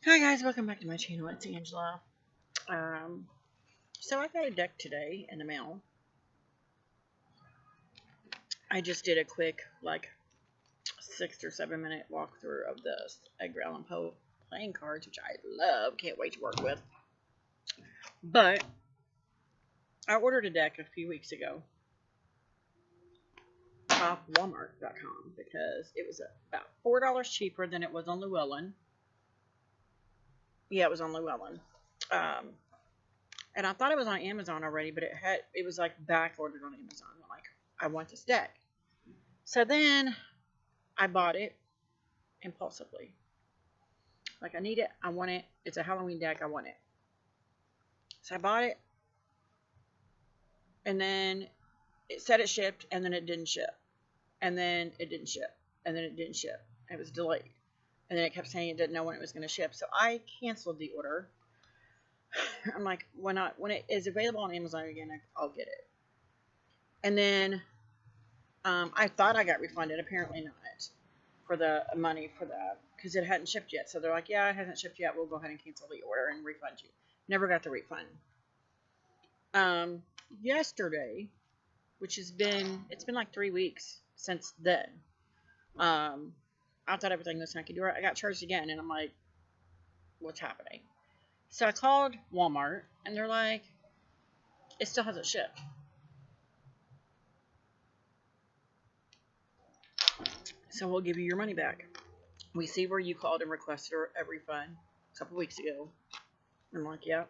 Hi guys, welcome back to my channel. It's Angela. Um, so I got a deck today in the mail. I just did a quick, 6 or 7 minute walkthrough of the Edgar Allan Poe playing cards, which I love. Can't wait to work with. But I ordered a deck a few weeks ago off Walmart.com because it was about $4 cheaper than it was on Llewellyn. Yeah, it was on Llewellyn. Um, and I thought it was on Amazon already, but it was like back ordered on Amazon. I'm like, I want this deck. So then I bought it impulsively. Like, I need it. I want it. It's a Halloween deck. I want it. So I bought it, and then it said it shipped, and then it didn't ship. And then it didn't ship. And then it didn't ship. It was delayed. And then it kept saying it didn't know when it was going to ship. So I canceled the order. I'm like, when it is available on Amazon again, I'll get it. And then I thought I got refunded. Apparently not for the money for that because it hadn't shipped yet. So they're like, yeah, it hasn't shipped yet. We'll go ahead and cancel the order and refund you. Never got the refund. Um, Yesterday, it's been like 3 weeks since then. Um, I thought everything was hunky dory. I got charged again, and I'm like, what's happening? So I called Walmart, and they're like, it still hasn't shipped. So we'll give you your money back. We see where you called and requested a refund a couple weeks ago. I'm like, yeah.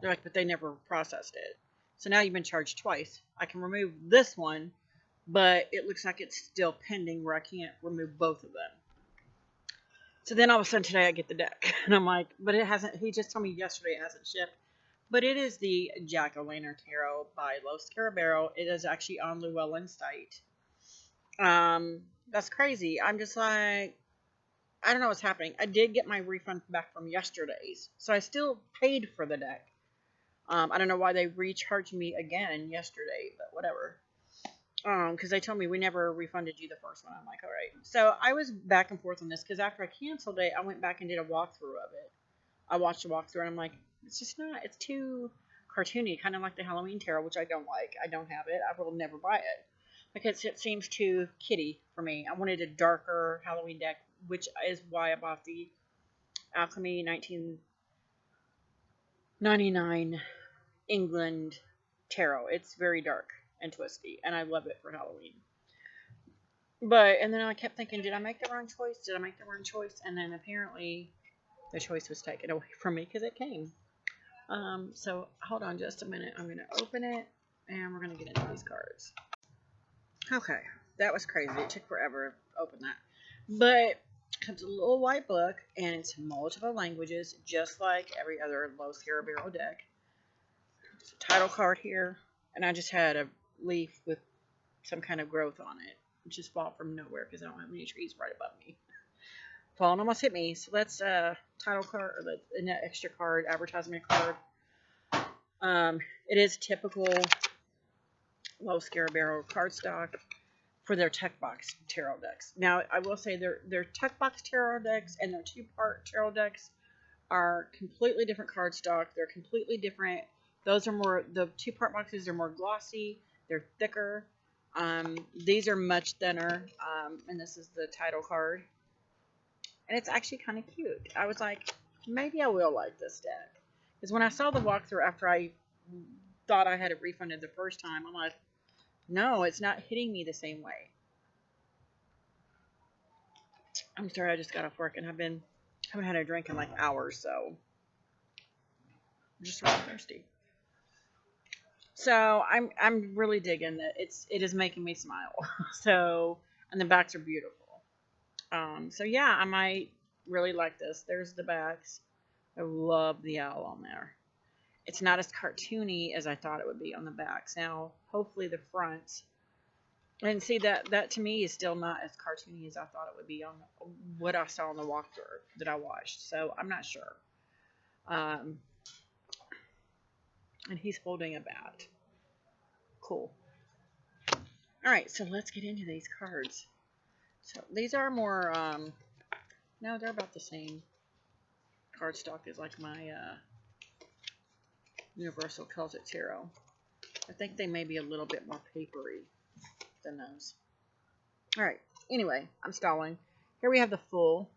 They're like, but they never processed it. So now you've been charged twice. I can remove this one, but it looks like it's still pending where I can't remove both of them. So then all of a sudden today I get the deck. And I'm like, but it hasn't, he just told me yesterday it hasn't shipped. But it is the Jack-O-Lantern Tarot by Los Carabero. It is actually on Llewellyn's site. That's crazy. I'm just like, I don't know what's happening. I did get my refund back from yesterday's. So I still paid for the deck. I don't know why they recharged me again yesterday, but whatever. Because they told me we never refunded you the first one. I'm like, all right. So I was back and forth on this because after I canceled it, I went back and did a walkthrough of it. I watched a walkthrough and I'm like, it's just not. It's too cartoony, kind of like the Halloween Tarot, which I don't like. I don't have it. I will never buy it because it seems too kiddie for me. I wanted a darker Halloween deck, which is why I bought the Alchemy 1999 England Tarot. It's very dark and twisty, and I love it for Halloween. And then I kept thinking, did I make the wrong choice? Did I make the wrong choice? And then apparently the choice was taken away from me because it came. So hold on just a minute. I'm going to open it, and we're going to get into these cards. Okay, that was crazy. It took forever to open that. But it's a little white book, and it's multiple languages, just like every other Los Carabero deck. There's a title card here, and I just had a leaf with some kind of growth on it. It just fall from nowhere because I don't have any trees right above me. Falling almost hit me. So that's a title card, or the extra card, advertisement card. It is typical Los Carabero cardstock for their Tech Box tarot decks. Now, I will say their Tech Box tarot decks and their two-part tarot decks are completely different cardstock. They're completely different. Those are more, the two-part boxes are more glossy. They're thicker. These are much thinner. And this is the title card. And it's actually kind of cute. I was like, maybe I will like this deck. Because when I saw the walkthrough after I thought I had it refunded the first time, I'm like, no, it's not hitting me the same way. I'm sorry, I just got off work and haven't had a drink in like hours, so I'm just really thirsty. So I'm really digging that. It is making me smile. So, and the backs are beautiful. So yeah, I might really like this. There's the backs. I love the owl on there. It's not as cartoony as I thought it would be on the backs. Now, hopefully the fronts. And see, that to me is still not as cartoony as I thought it would be on what I saw on the walkthrough that I watched. So I'm not sure. And he's holding a bat. Cool. All right, so let's get into these cards. So these are more, no, they're about the same. cardstock is like my Universal Celtic Tarot. I think they may be a little bit more papery than those. Alright, anyway, I'm stalling. Here we have the full.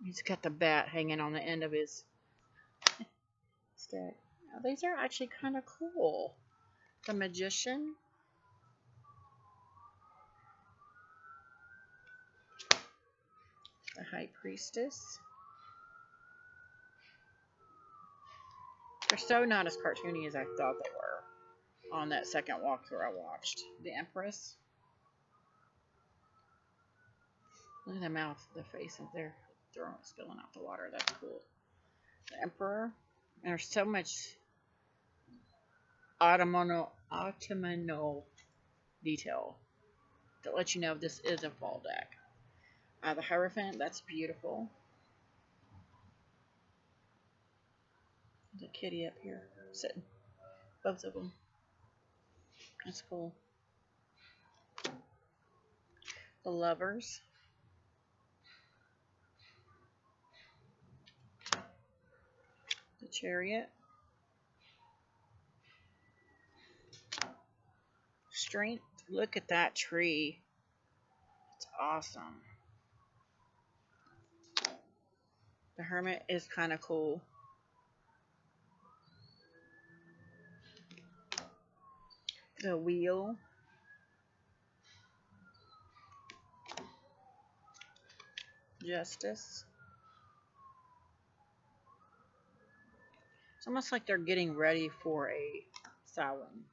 He's got the bat hanging on the end of his stick. Now, these are actually kind of cool. The Magician. The High Priestess. They're so not as cartoony as I thought they were on that second walkthrough I watched. The Empress. Look at the mouth, the face up there, spilling out the water. That's cool. The Emperor. And there's so much autumnal detail that lets you know this is a fall deck. The Hierophant, that's beautiful. The kitty up here sitting. Both of them. That's cool. The Lovers. The Chariot. Strength. Look at that tree. It's awesome. The Hermit is kind of cool. The Wheel. Justice. It's almost like they're getting ready for a Samhain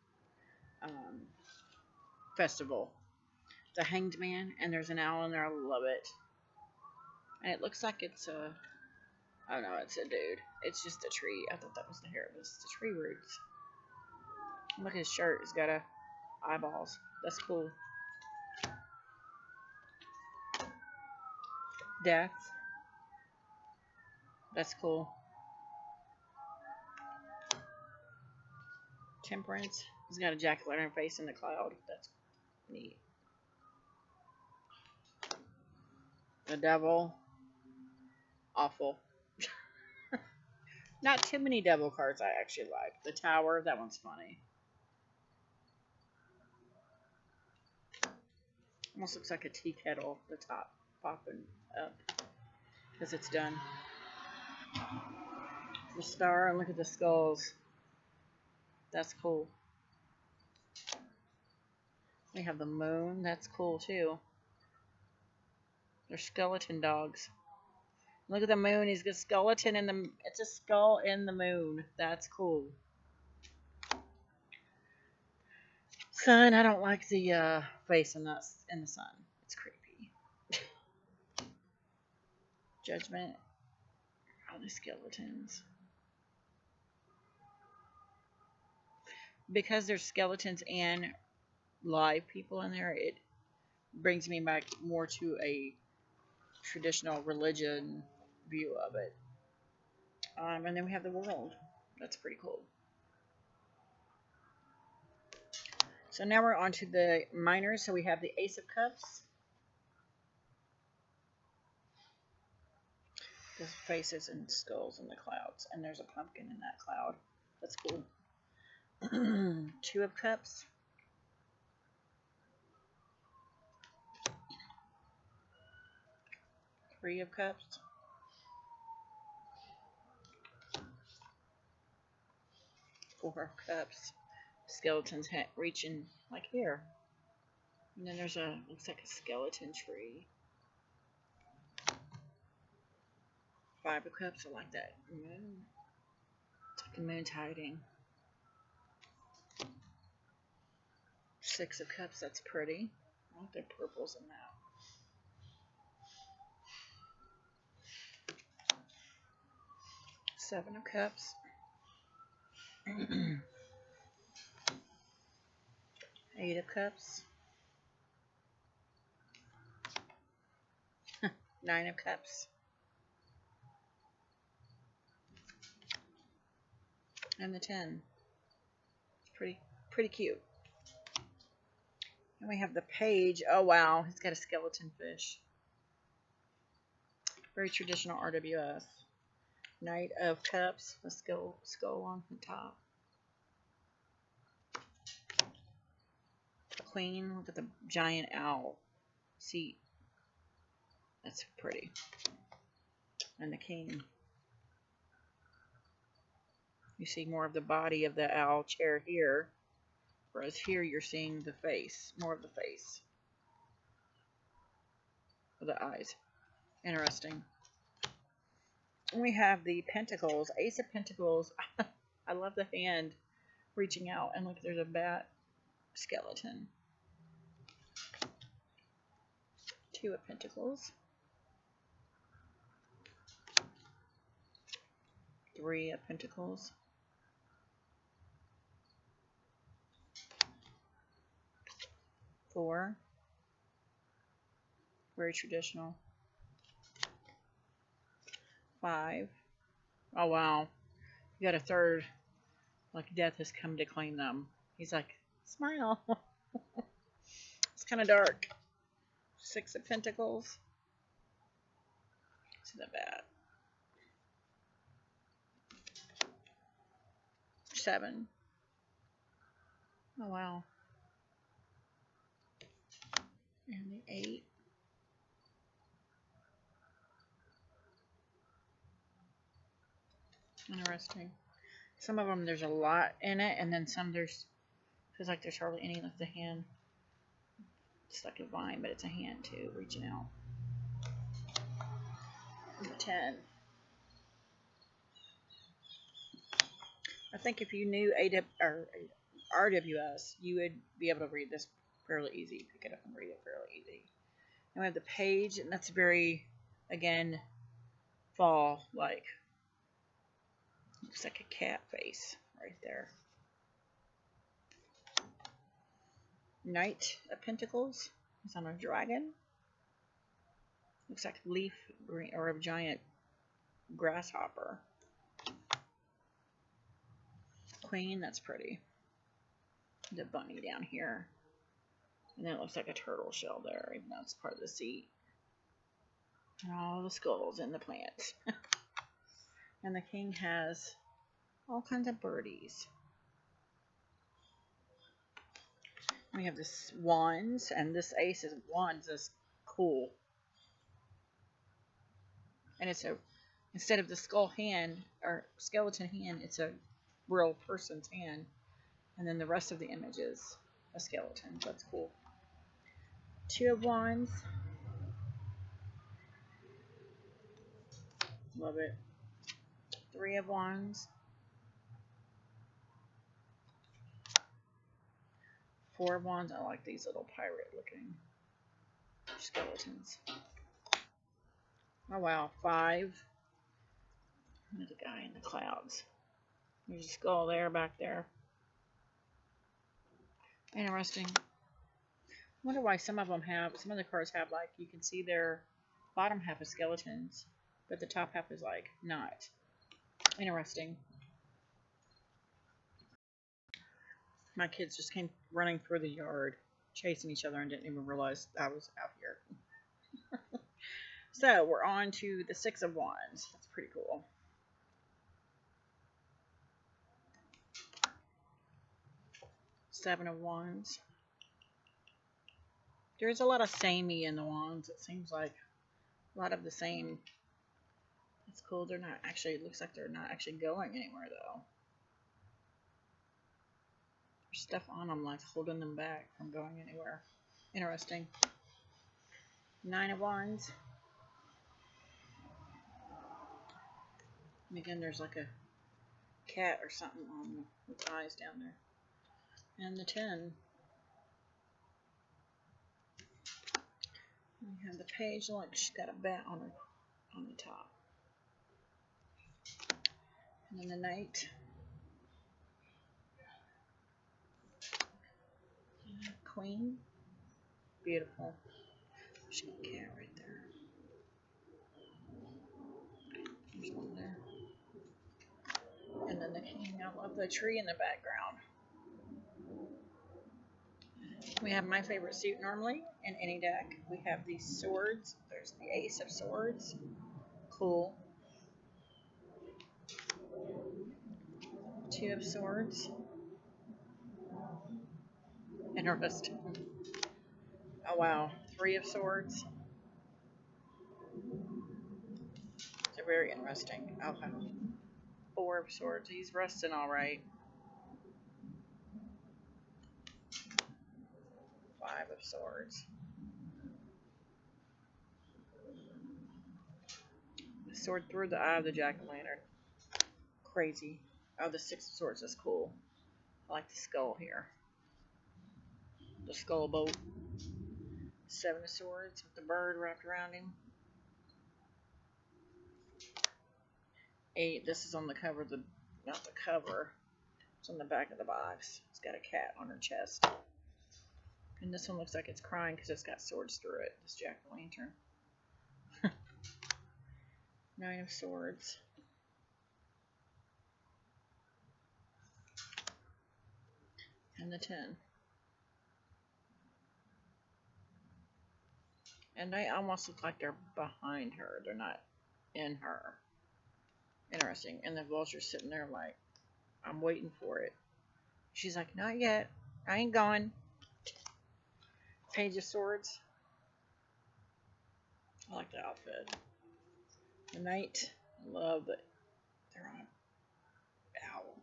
festival. The Hanged Man, and there's an owl in there. I love it. And it looks like it's a... Oh no, it's a dude. It's just a tree. I thought that was the hair. It was the tree roots. Look at his shirt. He's got eyeballs. That's cool. Death. That's cool. Temperance. He's got a jack-o'-lantern face in the cloud. That's neat. The Devil. Awful. Not too many devil cards I actually like. The Tower. That one's funny. Almost looks like a tea kettle. The top popping up. Because it's done. The Star. And look at the skulls. That's cool. We have the Moon. That's cool too. They're skeleton dogs. Look at the moon. He's got a skeleton in the... It's a skull in the moon. That's cool. Sun. I don't like the face in the sun. It's creepy. Judgment. All the skeletons. Because there's skeletons and live people in there, it brings me back more to a traditional religion view of it. And then we have the World. That's pretty cool. So now we're on to the minors. So we have the Ace of Cups. There's faces and skulls in the clouds. And there's a pumpkin in that cloud. That's cool. Two of Cups. Three of Cups. Four of Cups. Skeletons reaching like here. And then there's looks like a skeleton tree. Five of Cups, I like that. Moon. It's like the moon's hiding. Six of Cups, that's pretty. I like the purples in that. Seven of Cups. Eight of Cups. Nine of Cups. And the 10. It's pretty cute. And we have the Page. Oh wow, he's got a skeleton fish. Very traditional RWS. Knight of Cups, a skull on the top. Queen, look at the giant owl seat. That's pretty. And the king. You see more of the body of the owl chair here, whereas here you're seeing the face, more of the face. Of the eyes. Interesting. We have the Pentacles, Ace of Pentacles. I love the hand reaching out, and look, there's a bat skeleton. Two of Pentacles. Three of Pentacles. Four. Very traditional. Five. Oh wow. You got a third. Like death has come to claim them. He's like, smile. It's kind of dark. Six of Pentacles. To the bat. Seven. Oh wow. And the eight. Interesting. Some of them there's a lot in it, and then some feels like there's hardly any left. The hand. It's like a vine, but it's a hand too, reaching out. And the 10. I think if you knew RWS, you would be able to read this fairly easy. Pick it up and read it fairly easy. And we have the page, and that's very, again, fall-like. Looks like a cat face right there. Knight of Pentacles. It's on a dragon. Looks like a leaf or a giant grasshopper. Queen, that's pretty. The bunny down here. And then it looks like a turtle shell there, even though it's part of the seat. And all the skulls and the plants. And the king has all kinds of birdies. We have this wands, and this ace of wands is cool. And it's instead of the skull hand or skeleton hand, it's a real person's hand. And then the rest of the image is a skeleton. So that's cool. Two of wands. Love it. Three of wands. Four of wands. I like these little pirate looking skeletons. Oh wow. Five. There's a guy in the clouds. There's a skull there, back there. Interesting. I wonder why some of the cards have, like, you can see their bottom half is skeletons, but the top half is, like, not. Interesting. My kids just came running through the yard, chasing each other, and didn't even realize I was out here. So, we're on to the Six of Wands. That's pretty cool. Seven of Wands. There's a lot of samey in the wands. It seems like a lot of the same. It's cool. They're not actually, it looks like they're not actually going anywhere though. There's stuff on them like holding them back from going anywhere. Interesting. Nine of Wands. And again, there's like a cat or something on with eyes down there. And the 10. We have the page, like she's got a bat on the top. And then the Knight. And Queen. Beautiful. There's a cat right there. There's one there. And then the King. I love the tree in the background. We have my favorite suit normally in any deck. We have these swords. There's the Ace of Swords. cool. Two of Swords. Interesting. Oh wow. Three of Swords. They're very interesting. Okay. Four of Swords. He's resting all right. Five of Swords. The sword through the eye of the jack-o'-lantern. Crazy. Oh, the Six of Swords is cool. I like the skull here. The skull bolt. Seven of Swords with the bird wrapped around him. Eight. This is on the cover of the, not the cover. It's on the back of the box. It's got a cat on her chest. And this one looks like it's crying because it's got swords through it. This jack-o'-lantern. Nine of Swords. And the 10. And they almost look like they're behind her. They're not in her. Interesting. And the vulture's sitting there like, I'm waiting for it. She's like, not yet. I ain't going. Page of Swords. I like the outfit. The Knight. Love it. They're on an owl.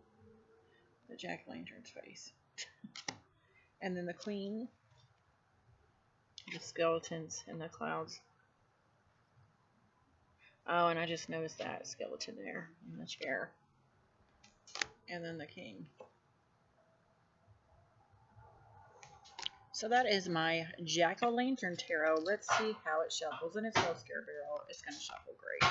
The jack-o'-lantern's face. And then the Queen. The skeletons in the clouds. Oh, and I just noticed that skeleton there in the chair. And then the King. So that is my jack-o'-lantern tarot. Let's see how it shuffles. And it's no scare barrel. It's going to shuffle great.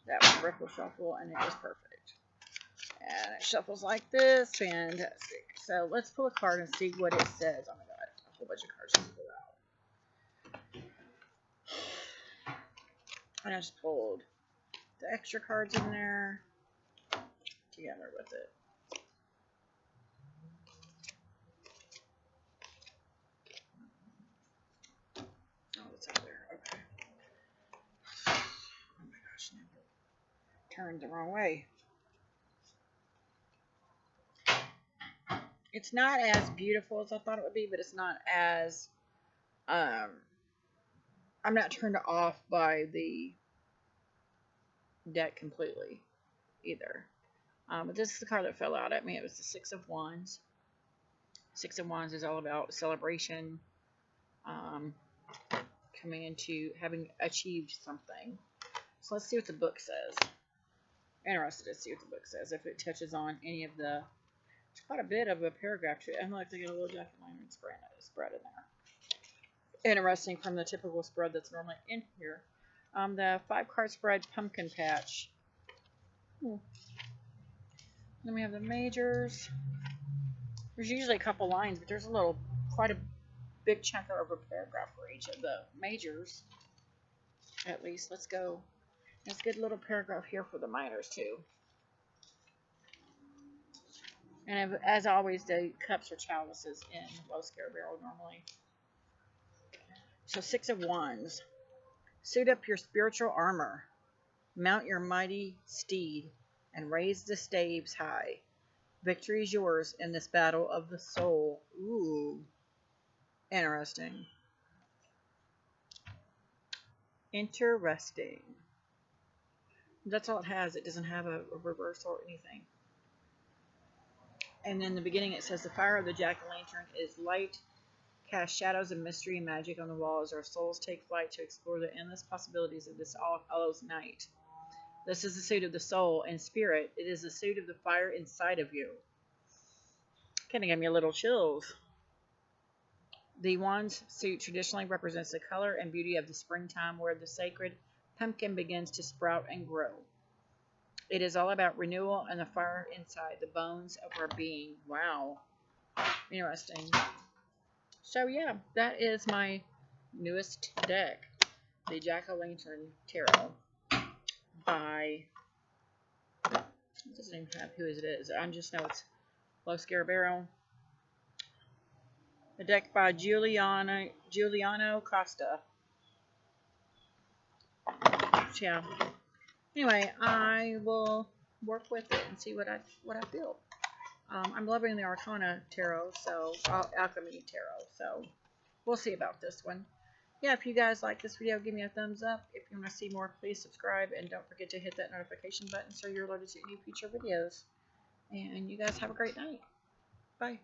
That was Ripple Shuffle, and it was perfect. And it shuffles like this. Fantastic. So let's pull a card and see what it says. Oh my god, a whole bunch of cards just pulled out. And I just pulled the extra cards in there together with it. Oh, it's up there. Okay. Oh my gosh, turned the wrong way. It's not as beautiful as I thought it would be, but it's not as I'm not turned off by the deck completely either. But this is the card that fell out at me. It was the Six of Wands. Six of Wands is all about celebration, coming into having achieved something. So let's see what the book says. Interested to see what the book says. If it touches on any of the, there's quite a bit of a paragraph to it. I like to get a little jack-o'-lantern spread in there. Interesting from the typical spread that's normally in here. The 5-card spread Pumpkin Patch. Then we have the majors. There's usually a couple lines, but there's quite a big chunk of a paragraph for each of the majors. At least, let's go. Let's get a little paragraph here for the minors too. And as always, the cups or chalices in low scare barrel normally. So 6 of Wands. Suit up your spiritual armor. Mount your mighty steed and raise the staves high. Victory is yours in this battle of the soul. Ooh. Interesting. Interesting. That's all it has. It doesn't have a reverse or anything. And in the beginning it says, the fire of the jack-o'-lantern is light, cast shadows of mystery and magic on the wall as our souls take flight to explore the endless possibilities of this All Hallows night. This is the suit of the soul and spirit. It is the suit of the fire inside of you. Kind of gave me a little chills. The Wands suit traditionally represents the color and beauty of the springtime where the sacred pumpkin begins to sprout and grow. It is all about renewal and the fire inside, the bones of our being. Wow. Interesting. So yeah, that is my newest deck, the Jack-o'-lantern Tarot by, it doesn't even have who it is. I just know it's Low Scare Barrel. A deck by Giuliano Costa. Yeah. Anyway, I will work with it and see what I feel. I'm loving the Arcana Tarot, so Alchemy Tarot. So we'll see about this one. Yeah, if you guys like this video, give me a thumbs up. If you want to see more, please subscribe, and don't forget to hit that notification button so you're alerted to any future videos. And you guys have a great night. Bye.